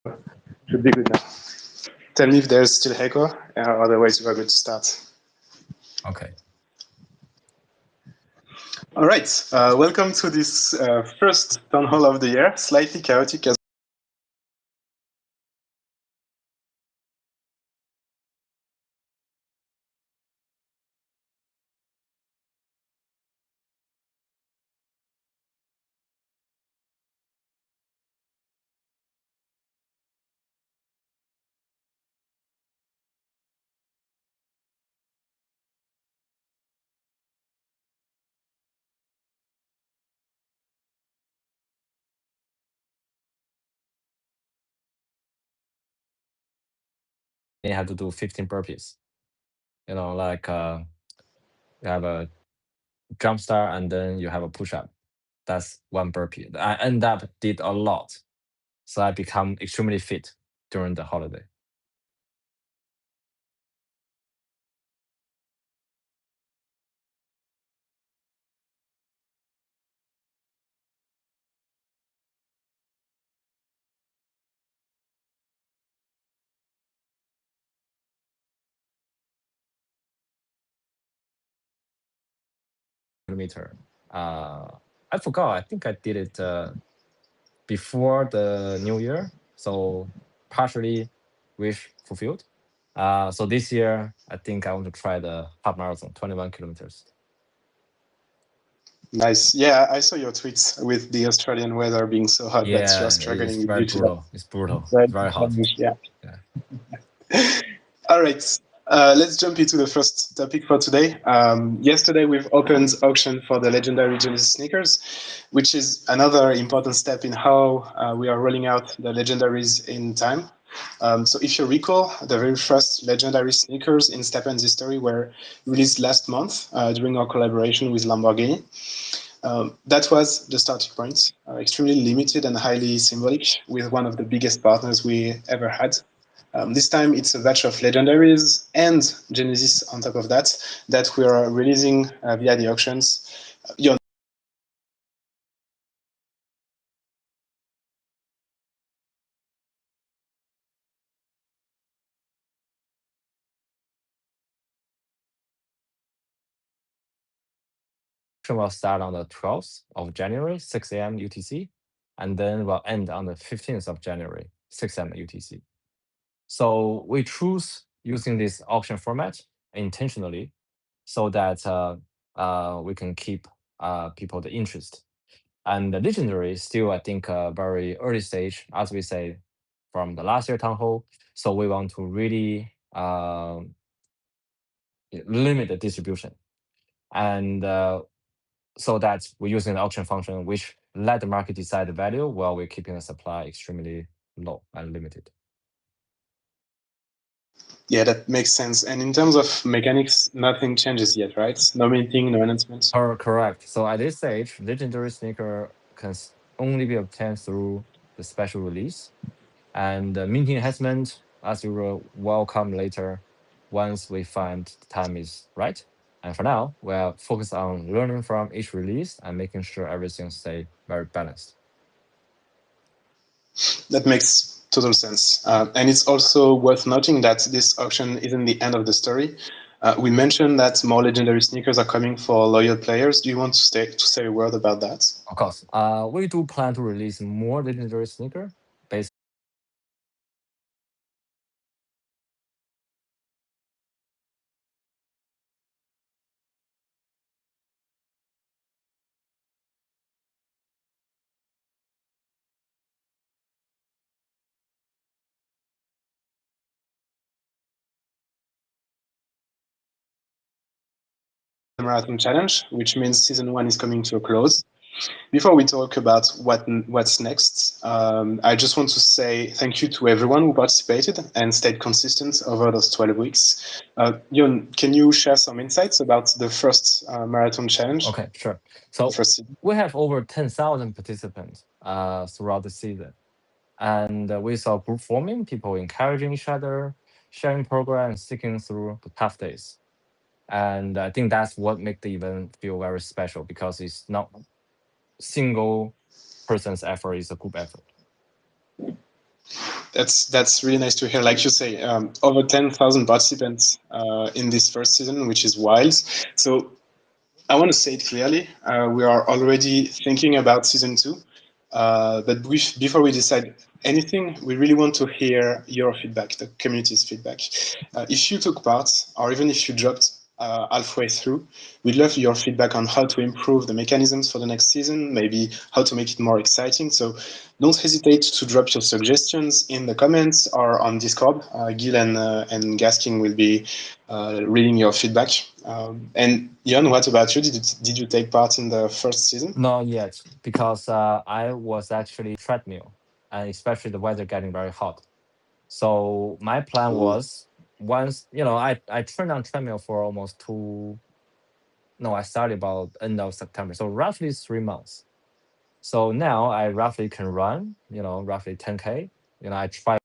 Should be good now. Tell me if there's still echo, otherwise we're good to start. Okay. All right, welcome to this first town hall of the year, slightly chaotic as You have to do 15 burpees. You know, like you have a jump start and then you have a push up. That's one burpee. I end up did a lot. So I become extremely fit during the holiday. Kilometer. I forgot. I think I did it before the new year. So partially wish fulfilled. So this year, I think I want to try the half marathon, 21 kilometers. Nice. Yeah, I saw your tweets with the Australian weather being so hot that you're It's struggling very due to brutal. It's brutal. that. It's very hot. Yeah. Yeah. All right, let's jump into the first topic for today. Yesterday, we've opened auction for the legendary Genesis sneakers, which is another important step in how we are rolling out the legendaries in time. So if you recall, the very first legendary sneakers in STEPN's history were released last month during our collaboration with Lamborghini. That was the starting point, extremely limited and highly symbolic, with one of the biggest partners we ever had. This time it's a batch of legendaries and Genesis on top of that we are releasing via the auctions. Will start on the 12th of January, 6 a.m. UTC, and then will end on the 15th of January, 6 a.m. UTC. So we choose using this auction format intentionally so that we can keep people the interest. And the legendary is still, I think, a very early stage, as we say, from the last year town hall. So we want to really limit the distribution. And so that we're using the auction function, which let the market decide the value while we're keeping the supply extremely low and limited. Yeah, that makes sense. And in terms of mechanics, nothing changes yet, right? No minting, no announcements. Correct. So at this stage, legendary sneaker can only be obtained through the special release, and the minting enhancement, as you will welcome later, once we find the time is right. And for now, we're focused on learning from each release and making sure everything stay very balanced. That makes total sense. And it's also worth noting that this auction isn't the end of the story. We mentioned that more legendary sneakers are coming for loyal players. Do you want to say a word about that? Of course. We do plan to release more legendary sneaker based the Marathon Challenge, which means season 1 is coming to a close. Before we talk about what's next, I just want to say thank you to everyone who participated and stayed consistent over those 12 weeks. Jon, can you share some insights about the first Marathon Challenge? Okay, sure. So we have over 10,000 participants throughout the season. And we saw group forming, people encouraging each other, sharing progress, sticking through the tough days. And I think that's what makes the event feel very special, because it's not single person's effort, it's a group effort. That's really nice to hear. Like you say, over 10,000 participants in this first season, which is wild. So I want to say it clearly. We are already thinking about season 2. But before we decide anything, we really want to hear your feedback, the community's feedback. If you took part, or even if you dropped halfway through, we'd love your feedback on how to improve the mechanisms for the next season, maybe how to make it more exciting. So don't hesitate to drop your suggestions in the comments or on Discord. Gil and Gasking will be reading your feedback. And Jan, what about you? Did you take part in the first season? Not yet, because I was actually treadmill, and especially the weather getting very hot. So my plan was, once I turned on treadmill for almost I started about end of September, so roughly 3 months. So now I roughly can run, roughly 10K. I try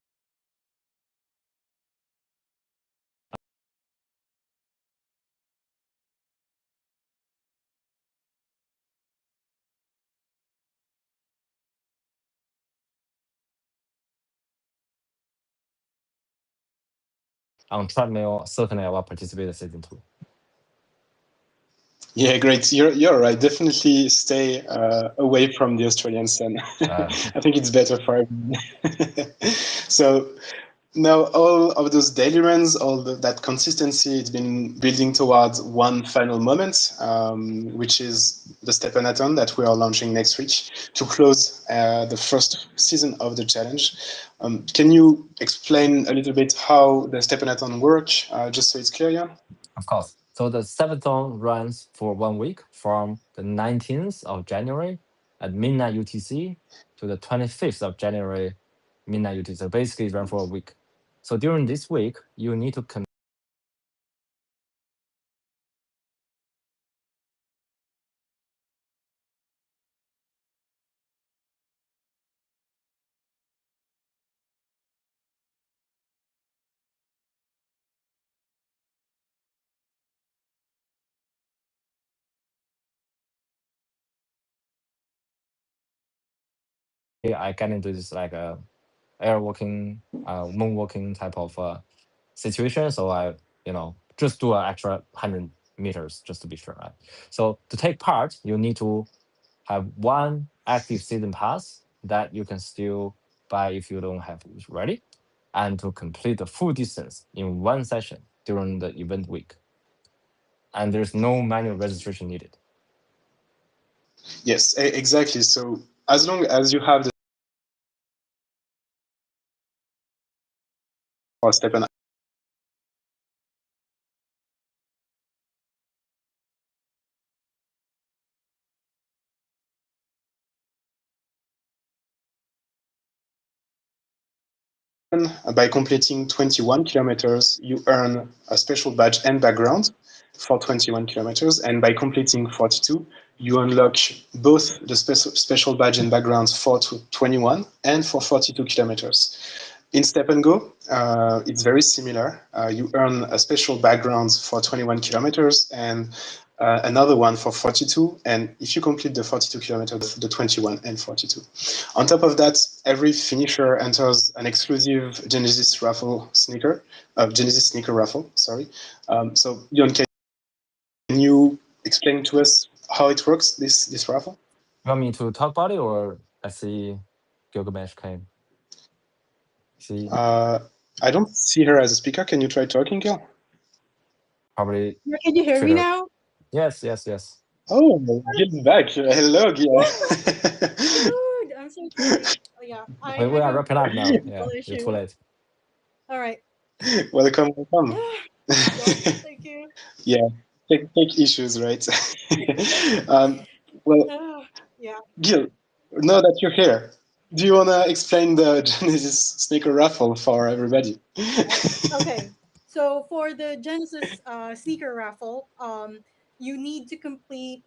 on treadmill. Certainly I will participate in season 2. Yeah, great. You're right. Definitely stay away from the Australian sun. I think it's better for everyone. So now all of those daily runs, that consistency, it's been building towards one final moment, which is the STEPN that we are launching next week to close the first season of the challenge. Can you explain a little bit how the STEPN works, just so it's clear, Jan? Of course. So the STEPN runs for 1 week, from the 19th of January at midnight UTC to the 25th of January midnight UTC. So basically run for a week. So during this week, you need to I get into this like a airwalking, moonwalking type of situation. So I, just do an extra 100 meters just to be sure. Right? So to take part, you need to have one active season pass that you can still buy if you don't have it ready, and to complete the full distance in one session during the event week. And there's no manual registration needed. Yes, exactly. So as long as you have the STEPN by completing 21 kilometers, you earn a special badge and background for 21 kilometers. And by completing 42, you unlock both the special badge and backgrounds for 21 and for 42 kilometers. In STEPNGO, it's very similar. You earn a special background for 21 kilometers and another one for 42. And if you complete the 42 kilometers, the 21 and 42. On top of that, every finisher enters an exclusive Genesis raffle sneaker, Genesis sneaker raffle, sorry. So, Jon, can you explain to us how it works, this raffle? You want me to talk about it, or I see Gilgamesh came? See, I don't see her as a speaker. Can you try talking, Gil? probably. Can you hear me now? Yes. Oh, Gil's back. Hello, Gil. Dude, I'm so sorry. Oh, yeah. We are wrapping up now. Yeah, you're too late. All right. Welcome. Thank you. Yeah, tech issues, right? Yeah. Gil, now that you're here, do you want to explain the Genesis sneaker raffle for everybody? Okay. So for the Genesis sneaker raffle, you need to complete.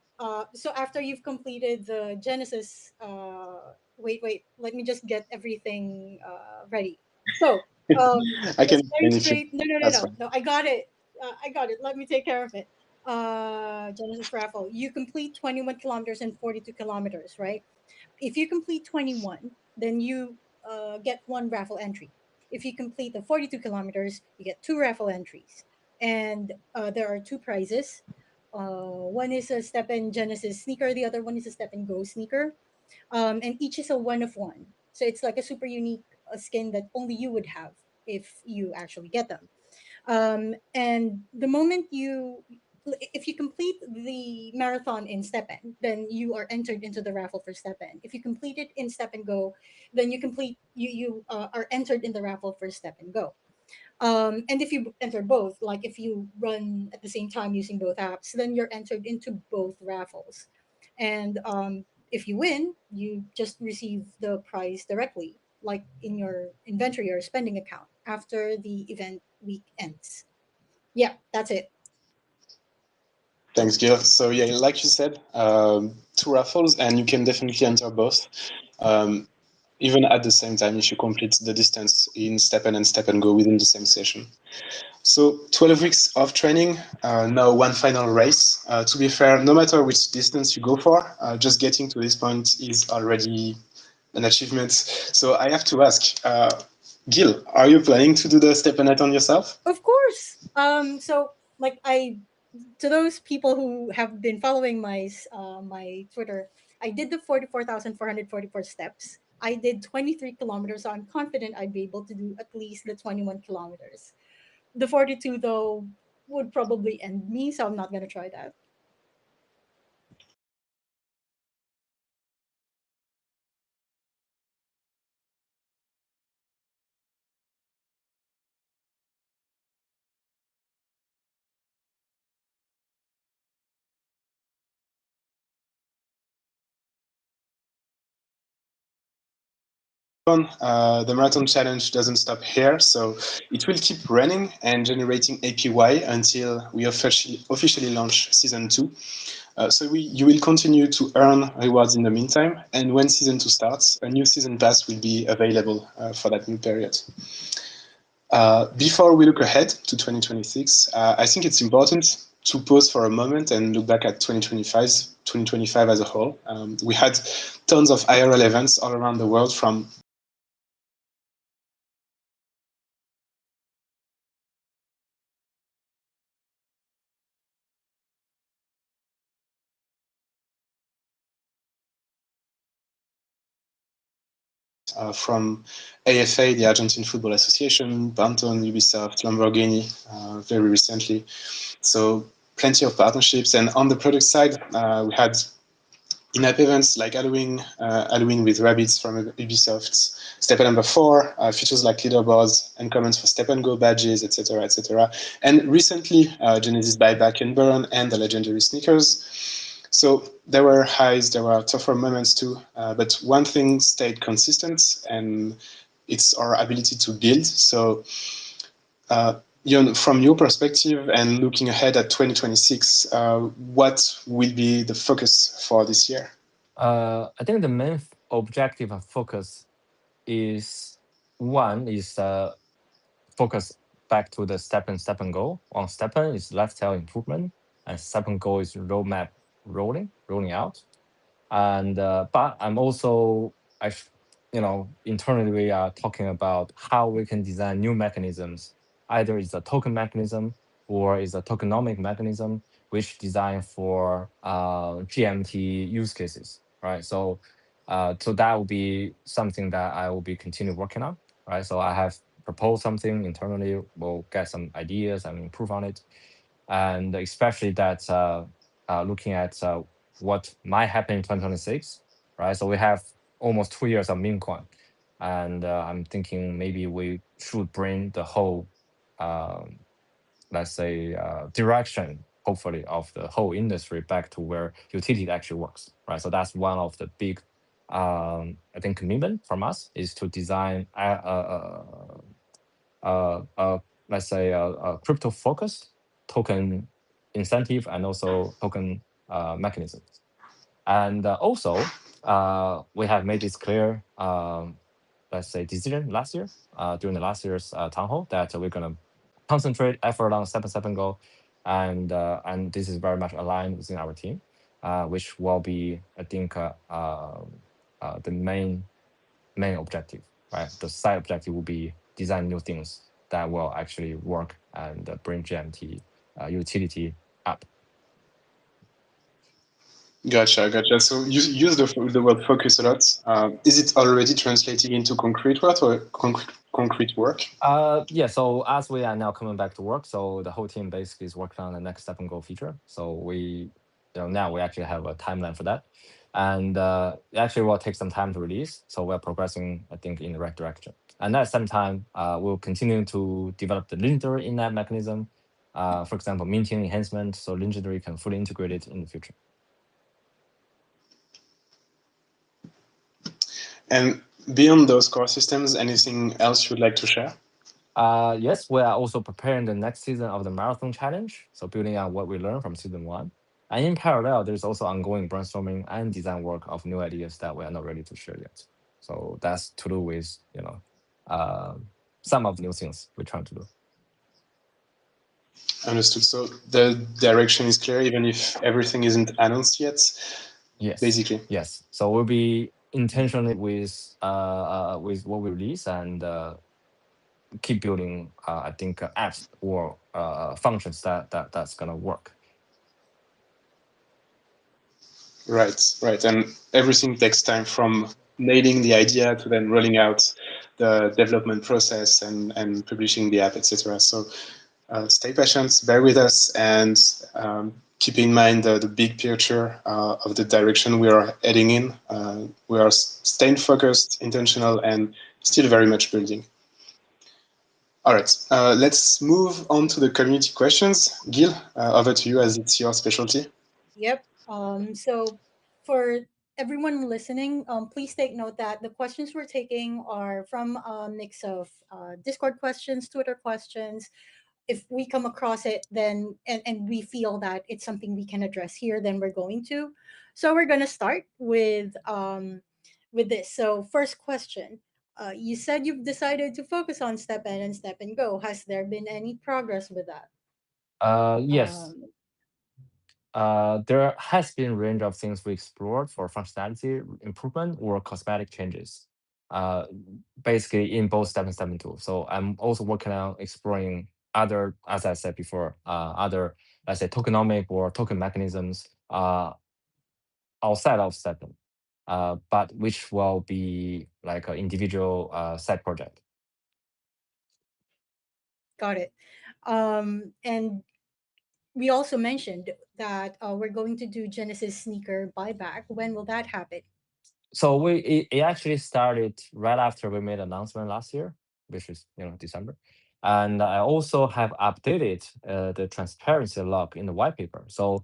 So after you've completed the Genesis, wait, let me just get everything ready. So I can very straight. No. I got it. Let me take care of it. Genesis raffle. You complete 21 kilometers and 42 kilometers, right? If you complete 21, then you get one raffle entry. If you complete the 42 kilometers, you get 2 raffle entries. And there are 2 prizes. One is a STEPN Genesis sneaker, the other one is a STEPNGO sneaker. And each is a 1 of 1. So it's like a super unique skin that only you would have if you actually get them. And the moment if you complete the marathon in STEPN, then you are entered into the raffle for STEPN. If you complete it in STEPNGO, then you are entered in the raffle for STEPNGO. And if you enter both, like if you run at the same time using both apps, then you're entered into both raffles. And if you win, you just receive the prize directly, like in your inventory or spending account after the event week ends. Yeah, that's it. Thanks, Gil. So yeah, like you said, 2 raffles, and you can definitely enter both, even at the same time if you complete the distance in STEPN and STEPNGO within the same session. So 12 weeks of training, now one final race. To be fair, no matter which distance you go for, just getting to this point is already an achievement. So I have to ask, Gil, are you planning to do the STEPNathon yourself? Of course. So like to those people who have been following my Twitter, I did the 44,444 steps. I did 23 kilometers, so I'm confident I'd be able to do at least the 21 kilometers. The 42, though, would probably end me, so I'm not going to try that. The marathon challenge doesn't stop here, so it will keep running and generating APY until we officially launch season 2. So you will continue to earn rewards in the meantime, and when season 2 starts, a new season pass will be available for that new period. Before we look ahead to 2026, I think it's important to pause for a moment and look back at 2025 as a whole. We had tons of IRL events all around the world, from AFA, the Argentine Football Association, Banton, Ubisoft, Lamborghini, very recently. So plenty of partnerships. And on the product side, we had in-app events like Halloween with rabbits from Ubisoft, STEPN number 4, features like leaderboards and comments for STEPNGO badges, etc., etc. And recently, Genesis Buyback and Burn and the Legendary Sneakers. So there were highs, there were tougher moments too, but one thing stayed consistent, and it's our ability to build. So from your perspective and looking ahead at 2026, what will be the focus for this year? I think the main objective and focus is, one is focus back to the STEPN on STEPN is lifestyle improvement, and STEPNGO is roadmap rolling out. And but I'm also internally we are talking about how we can design new mechanisms. Either it's a token mechanism or is a tokenomic mechanism which designed for GMT use cases, right? So that will be something that I will be continue working on, right? So I have proposed something internally, we'll get some ideas and improve on it. And especially that looking at what might happen in 2026, right? So we have almost 2 years of meme coin, and I'm thinking maybe we should bring the whole, let's say, direction, hopefully, of the whole industry back to where utility actually works, right? So that's one of the big, I think, commitment from us is to design let's say a crypto focused token incentive and also token mechanisms. And also we have made this clear, let's say, decision last year during the last year's town hall that we're going to concentrate effort on STEPNGO, and this is very much aligned within our team, which will be, I think, the main objective. right? The side objective will be design new things that will actually work and bring GMT utility up. Gotcha. So you use the word focus a lot. Is it already translating into concrete work or concrete work? Yeah, so as we are now coming back to work, so the whole team basically is working on the next STEPNGO feature. So now we actually have a timeline for that. And it actually will take some time to release. So we're progressing, I think, in the right direction. And at the same time, we'll continue to develop the legendary in-app mechanism. For example, minting enhancement, so legendary can fully integrate it in the future. And beyond those core systems, anything else you'd like to share? Yes, we are also preparing the next season of the marathon challenge. So building on what we learned from season 1. And in parallel, there's also ongoing brainstorming and design work of new ideas that we are not ready to share yet. So that's to do with, some of the new things we're trying to do. Understood. So the direction is clear, even if everything isn't announced yet. Yes. Basically. Yes. So we'll be intentionally with what we release and keep building, I think, apps or functions that's gonna work. Right. And everything takes time from nailing the idea to then rolling out the development process and publishing the app, etc. So stay patient, bear with us, and keep in mind the big picture of the direction we are heading in. We are staying focused, intentional, and still very much building. All right, let's move on to the community questions. Gil, over to you as it's your specialty. Yep. So for everyone listening, please take note that the questions we're taking are from a mix of Discord questions, Twitter questions. If we come across it, then and we feel that it's something we can address here, then we're going to. So we're gonna start with this. So first question. You said you've decided to focus on STEPN and STEPNGO. Has there been any progress with that? Yes. There has been a range of things we explored for functionality improvement or cosmetic changes, basically in both STEP and STEP2. So I'm also working on exploring other, as I said before, other, let's say, tokenomic or token mechanisms outside of STEPN, but which will be like an individual side project. Got it. And we also mentioned that we're going to do Genesis sneaker buyback. When will that happen? So it actually started right after we made an announcement last year, which is December. And I also have updated the transparency log in the white paper. So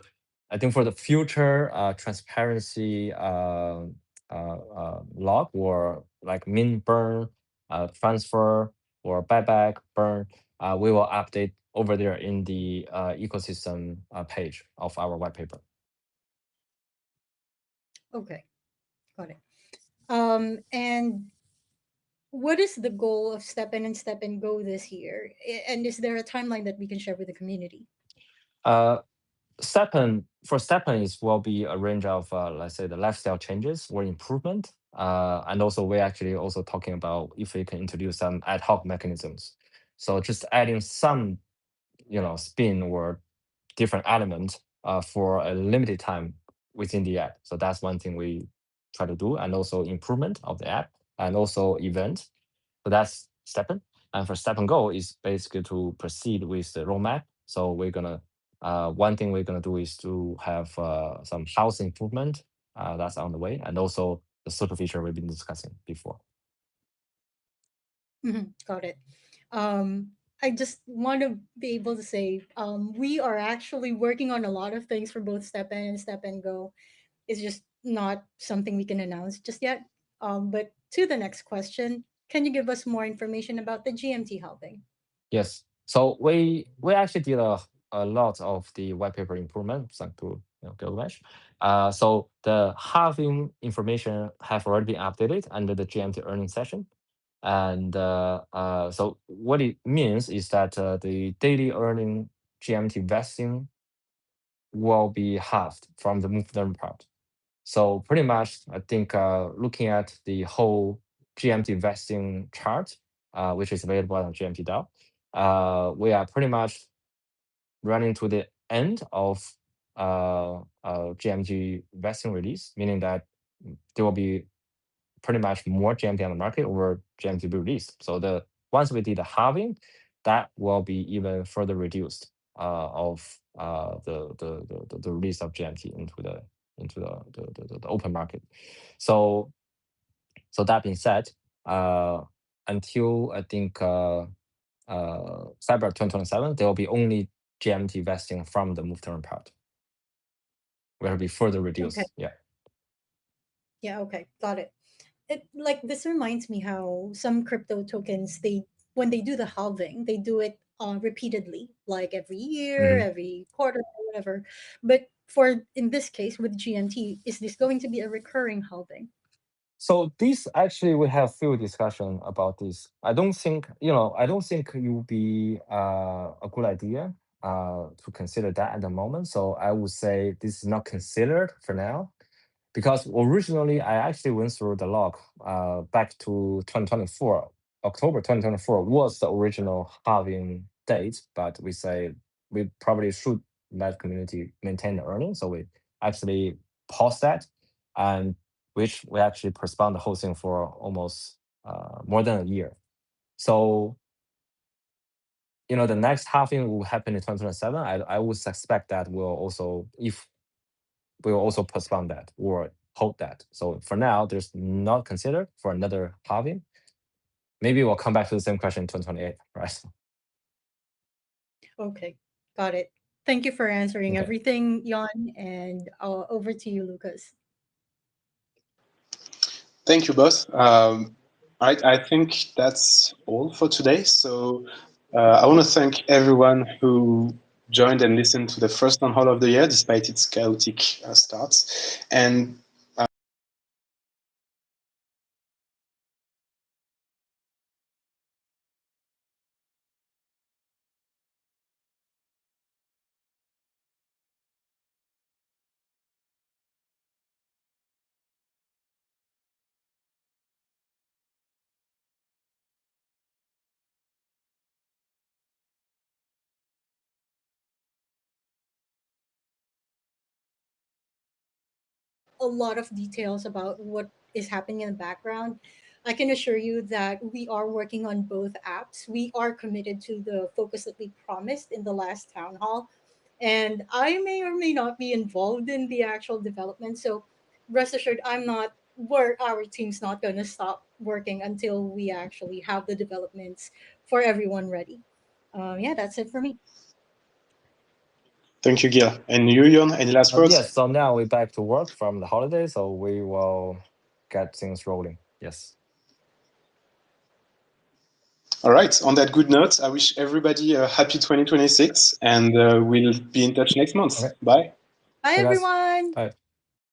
I think for the future transparency log or like min burn, transfer or buyback burn, we will update over there in the ecosystem page of our white paper. Okay, got it. And what is the goal of STEPN and STEPNGO this year? And is there a timeline that we can share with the community? STEPN will be a range of let's say the lifestyle changes or improvement, and also we're actually also talking about if we can introduce some ad hoc mechanisms. So just adding some spin or different element for a limited time within the app. So that's one thing we try to do, and also improvement of the app and also event. So that's STEPN. And for STEPNGO is basically to proceed with the roadmap. So we're gonna one thing we're gonna do is to have some house improvement that's on the way, and also the super feature we've been discussing before. Got it. I just want to be able to say we are actually working on a lot of things for both STEPN and STEPNGO. It's just not something we can announce just yet. But to the next question, can you give us more information about the GMT helping? Yes. So we actually did a lot of the white paper improvements thanks to Gilgamesh. So the halving information have already been updated under the GMT earning session. And so what it means is that the daily earning GMT vesting will be halved from the move learn part. So pretty much, I think looking at the whole GMT vesting chart, which is available on GMT DAO. We are pretty much running to the end of GMT vesting release, meaning that there will be pretty much more GMT on the market over GMT be released. So once we did the halving, that will be even further reduced of the release of GMT into the open market. So that being said, until I think Cyber 2027, there will be only GMT vesting from the move term part. Will be further reduced. Okay. Yeah. Yeah. Okay. Got it. Like this reminds me how some crypto tokens, when they do the halving, they do it repeatedly, like every year, every quarter, or whatever. But in this case with GMT, is this going to be a recurring halving? So this actually we have few discussion about this. I don't think it will be a good idea to consider that at the moment. So I would say this is not considered for now. Because originally, I actually went through the log back to 2024. October 2024 was the original halving date, but we say we probably should let community maintain the earnings. So we actually paused that, and which we actually postponed the whole thing for almost more than a year. So, the next halving will happen in 2027. I would suspect that we'll also postpone that or hold that. So for now, there's not considered for another halving. Maybe we'll come back to the same question in 2028, right? Okay, got it. Thank you for answering Okay. everything, Jan, and over to you, Lucas. Thank you both. I think that's all for today. So I want to thank everyone who joined and listened to the first town hall of the year, despite its chaotic starts. And a lot of details about what is happening in the background. I can assure you that we are working on both apps. We are committed to the focus that we promised in the last town hall. And I may or may not be involved in the actual development. So rest assured, our team's not going to stop working until we actually have the developments for everyone ready. Yeah, that's it for me. thank you, Gil. And you, Jon, any last words? Yes, so now we're back to work from the holiday, so we will get things rolling. Yes. All right. On that good note, I wish everybody a happy 2026, and we'll be in touch next month. Okay. Bye. Bye, Hey, guys. everyone. Bye.